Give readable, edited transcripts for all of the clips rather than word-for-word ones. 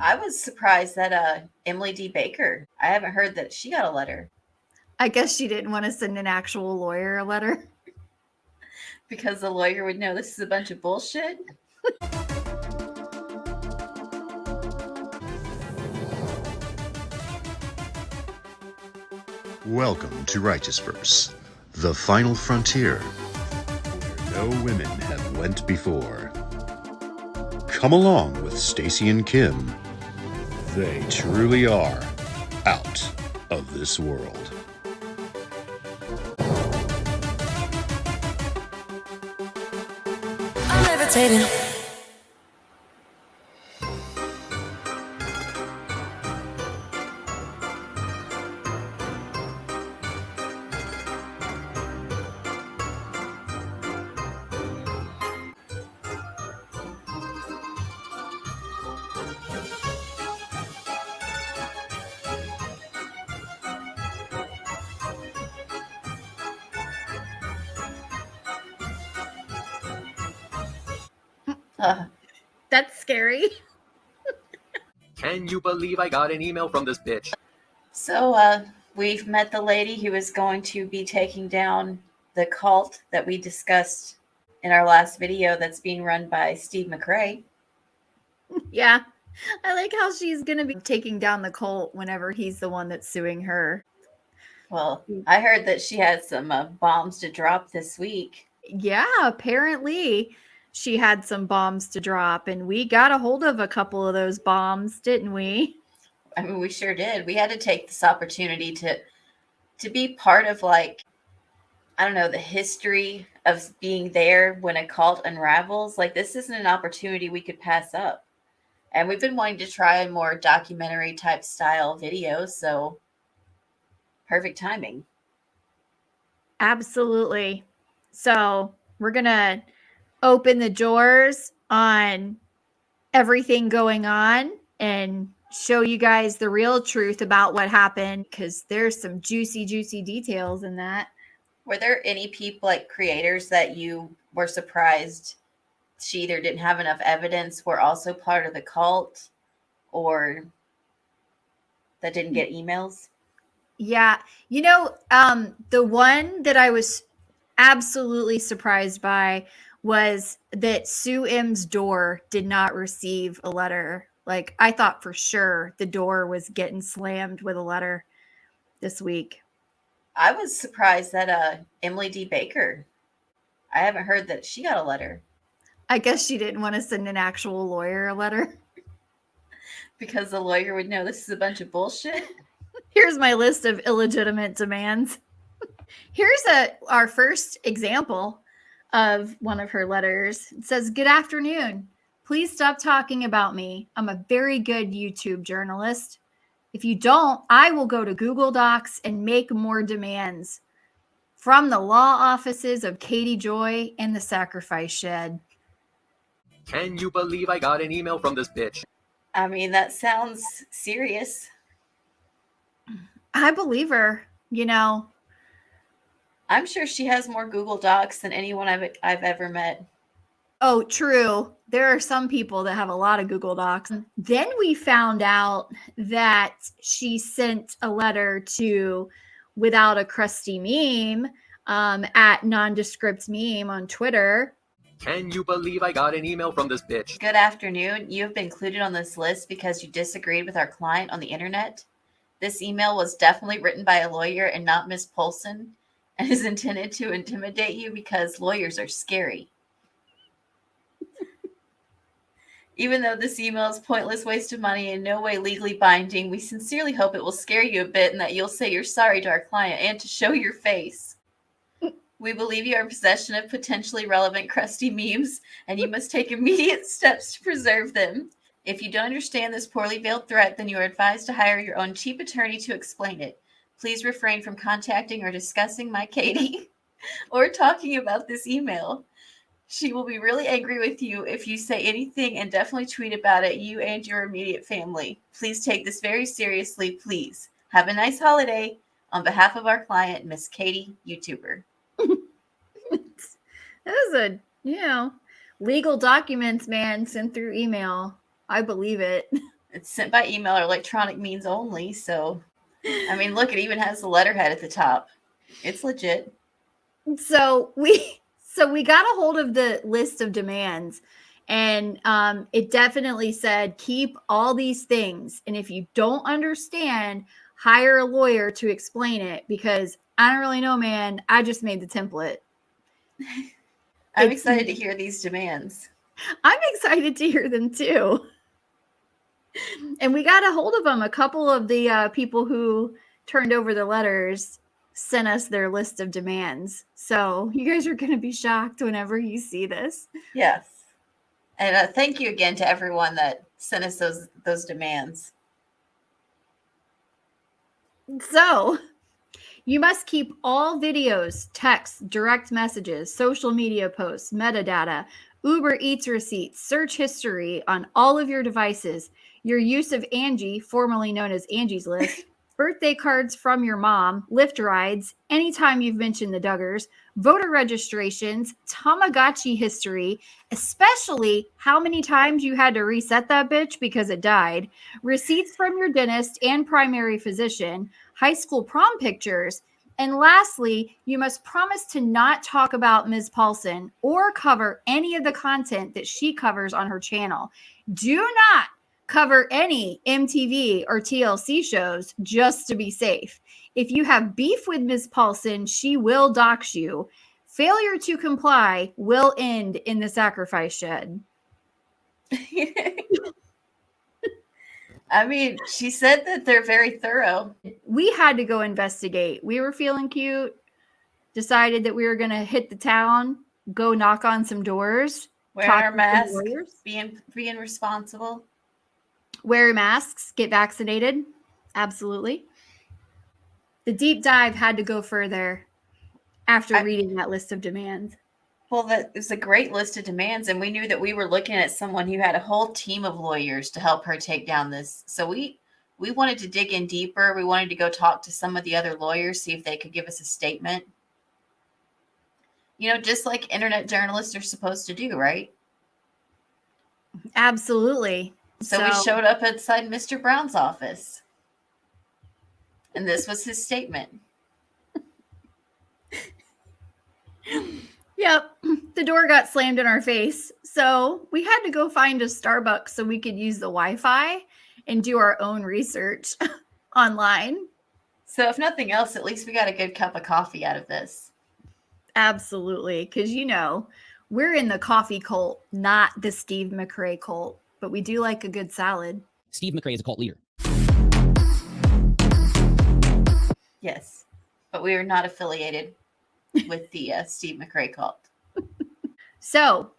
I was surprised that Emily D. Baker, I haven't heard that she got a letter I guess she didn't want to send an actual lawyer a letter. because the lawyer would know this is a bunch of bullshit. Welcome to Righteous Verse, the final frontier, where no women have went before. Come along with Stacy and Kim. They truly are out of this world. I'm levitating. Uh, That's scary. Can you believe I got an email from this bitch? so we've met the lady who is going to be taking down the cult that we discussed in our last video that's being run by Steve McRae. Yeah. I like how she's going to be taking down the cult whenever he's the one that's suing her. Well, I heard that she had some bombs to drop this week. Yeah, apparently she had some bombs to drop, and we got a hold of a couple of those bombs, didn't we? I mean, we sure did. We had to take this opportunity to be part of, like, I don't know, the history of being there when a cult unravels. Like, this isn't an opportunity we could pass up. And we've been wanting to try a more documentary type style video, so perfect timing. Absolutely. So we're going to open the doors on everything going on and show you guys the real truth about what happened, because there's some juicy, juicy details in that. Were there any people, like creators, that you were surprised she either didn't have enough evidence, were also part of the cult, or that didn't get emails? Yeah. The one that I was absolutely surprised by was that Sue M's door did not receive a letter. Like, I thought for sure the door was getting slammed with a letter this week. I was surprised that Emily D. Baker, I haven't heard that she got a letter I guess she didn't want to send an actual lawyer a letter. because the lawyer would know this is a bunch of bullshit. Here's my list of illegitimate demands. Here's our first example of one of her letters. It says, "Good afternoon. Please stop talking about me. I'm a very good YouTube journalist. If you don't, I will go to Google Docs and make more demands from the law offices of Katie Joy and the Sacrifice Shed." Can you believe I got an email from this bitch? I mean, that sounds serious. I believe her, I'm sure she has more Google Docs than anyone I've ever met. Oh, true. There are some people that have a lot of Google Docs. Then we found out that she sent a letter to Without a Crusty Meme at Nondescript Meme on Twitter. Can you believe I got an email from this bitch? Good afternoon. You have been included on this list because you disagreed with our client on the internet. This email was definitely written by a lawyer and not Miss Polson, and is intended to intimidate you because lawyers are scary. Even though this email is pointless waste of money and no way legally binding, we sincerely hope it will scare you a bit and that you'll say you're sorry to our client and to show your face. We believe you are in possession of potentially relevant crusty memes, and you must take immediate steps to preserve them. If you don't understand this poorly veiled threat, then you are advised to hire your own cheap attorney to explain it. Please refrain from contacting or discussing my Katie or talking about this email. She will be really angry with you if you say anything, and definitely tweet about it, you and your immediate family. Please take this very seriously, please. Have a nice holiday. On behalf of our client, Miss Katie, YouTuber. That was legal documents, man, sent through email. I believe it. It's sent by email or electronic means only. So, I mean, look, it even has the letterhead at the top. It's legit. So we got a hold of the list of demands, and it definitely said keep all these things, and if you don't understand, hire a lawyer to explain it, because I don't really know, man. I just made the template. I'm excited to hear these demands. I'm excited to hear them too. And we got a hold of them. A couple of the people who turned over the letters sent us their list of demands. So you guys are going to be shocked whenever you see this. Yes. And thank you again to everyone that sent us those demands. So you must keep all videos, texts, direct messages, social media posts, metadata, Uber Eats receipts, search history on all of your devices, your use of Angie, formerly known as Angie's List, birthday cards from your mom, Lyft rides, anytime you've mentioned the Duggars, voter registrations, Tamagotchi history, especially how many times you had to reset that bitch because it died, receipts from your dentist and primary physician, high school prom pictures, and lastly, you must promise to not talk about Ms. Paulson or cover any of the content that she covers on her channel. Do not cover any MTV or TLC shows just to be safe. If you have beef with Ms. Paulson, she will dox you. Failure to comply will end in the sacrifice shed. I mean, she said that they're very thorough. We had to go investigate. We were feeling cute, decided that we were going to hit the town, go knock on some doors, Wearing our mask, being responsible. Wear masks, get vaccinated. Absolutely. The deep dive had to go further after reading that list of demands. Well, that is a great list of demands, and we knew that we were looking at someone who had a whole team of lawyers to help her take down this. So we wanted to dig in deeper. We wanted to go talk to some of the other lawyers, see if they could give us a statement. You know, just like internet journalists are supposed to do, right? Absolutely. So we showed up outside Mr. Brown's office, and this was his statement. Yep. The door got slammed in our face. So we had to go find a Starbucks so we could use the Wi-Fi and do our own research online. So if nothing else, at least we got a good cup of coffee out of this. Absolutely. Because, you know, we're in the coffee cult, not the Steve McRae cult, but we do like a good salad. Steve McRae is a cult leader. Yes, but we are not affiliated with the Steve McRae cult. So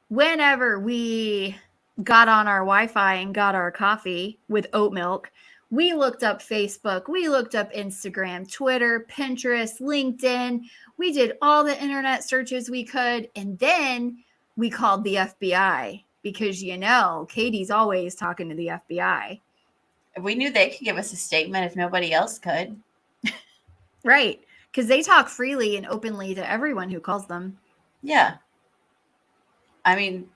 whenever we got on our Wi-Fi and got our coffee with oat milk, we looked up Facebook, we looked up Instagram, Twitter, Pinterest, LinkedIn. We did all the internet searches we could, and then we called the FBI because, you know, Katie's always talking to the FBI. We knew they could give us a statement if nobody else could. Right, because they talk freely and openly to everyone who calls them. Yeah. I mean,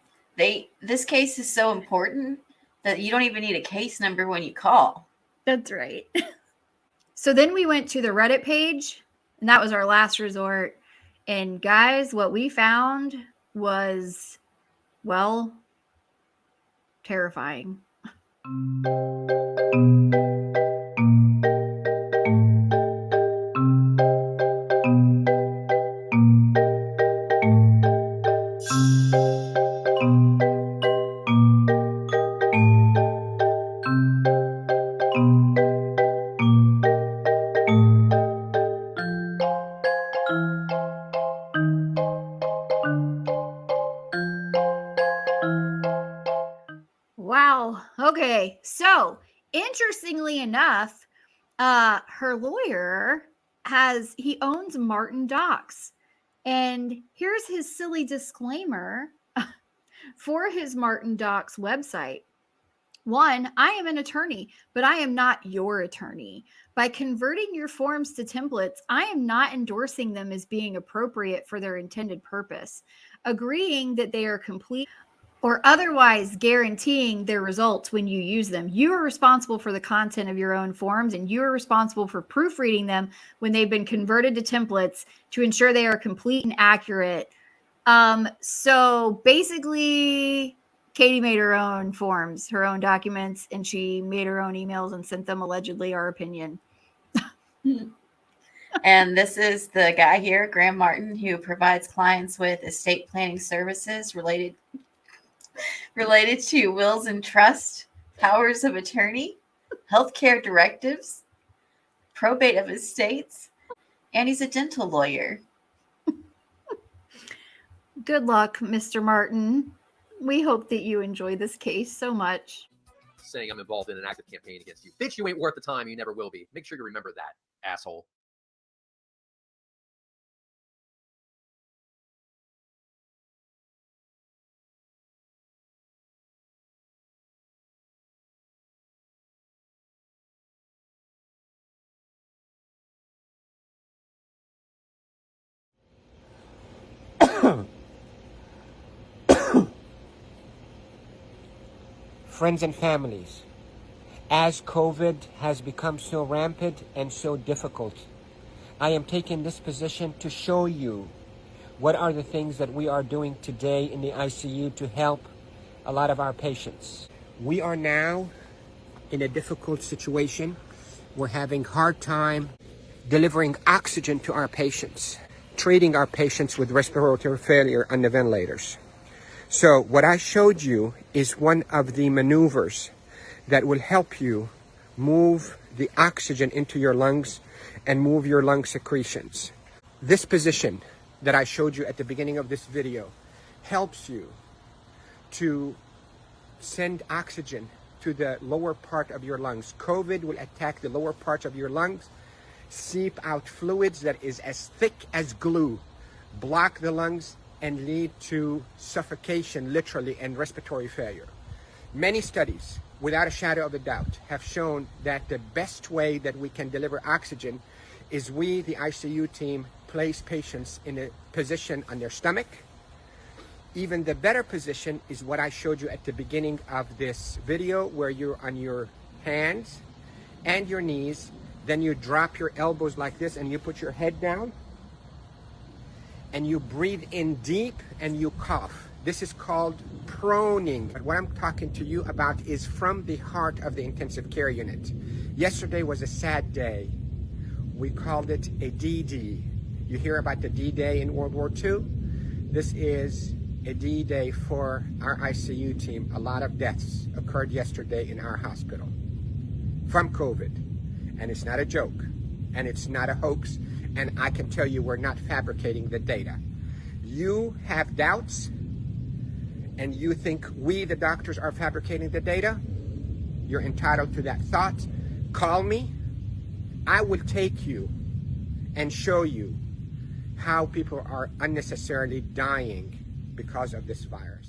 this case is so important that you don't even need a case number when you call. That's right. So then we went to the Reddit page, and that was our last resort. And guys, what we found was, well, terrifying. Wow. Okay. So, interestingly enough, her lawyer he owns Martin Docs. And here's his silly disclaimer for his Martin Docs website. 1, I am an attorney, but I am not your attorney. By converting your forms to templates, I am not endorsing them as being appropriate for their intended purpose. Agreeing that they are complete. or otherwise guaranteeing their results when you use them. You are responsible for the content of your own forms, and you are responsible for proofreading them when they've been converted to templates to ensure they are complete and accurate. So basically, Katie made her own forms, her own documents, and she made her own emails and sent them, allegedly, our opinion. And this is the guy here, Graham Martin, who provides clients with estate planning services related to wills and trust, powers of attorney, healthcare directives, probate of estates, and he's a dental lawyer. Good luck, Mr. Martin. We hope that you enjoy this case so much. Saying I'm involved in an active campaign against you. Bitch, you ain't worth the time. You never will be. Make sure you remember that, asshole. Friends and families, as COVID has become so rampant and so difficult, I am taking this position to show you what are the things that we are doing today in the ICU to help a lot of our patients. We are now in a difficult situation. We're having a hard time delivering oxygen to our patients, treating our patients with respiratory failure on the ventilators. So what I showed you is one of the maneuvers that will help you move the oxygen into your lungs and move your lung secretions. This position that I showed you at the beginning of this video helps you to send oxygen to the lower part of your lungs. COVID will attack the lower part of your lungs, seep out fluids that is as thick as glue, block the lungs, and lead to suffocation, literally, and respiratory failure. Many studies, without a shadow of a doubt, have shown that the best way that we can deliver oxygen is we, the ICU team, place patients in a position on their stomach. Even the better position is what I showed you at the beginning of this video, where you're on your hands and your knees, then you drop your elbows like this and you put your head down, and you breathe in deep and you cough. This is called proning. But what I'm talking to you about is from the heart of the intensive care unit. Yesterday was a sad day. We called it a D-Day. You hear about the D-Day in World War II? This is a D-Day for our ICU team. A lot of deaths occurred yesterday in our hospital from COVID. And it's not a joke. And it's not a hoax. And I can tell you we're not fabricating the data. You have doubts, and you think we, the doctors, are fabricating the data. You're entitled to that thought. Call me. I will take you and show you how people are unnecessarily dying because of this virus.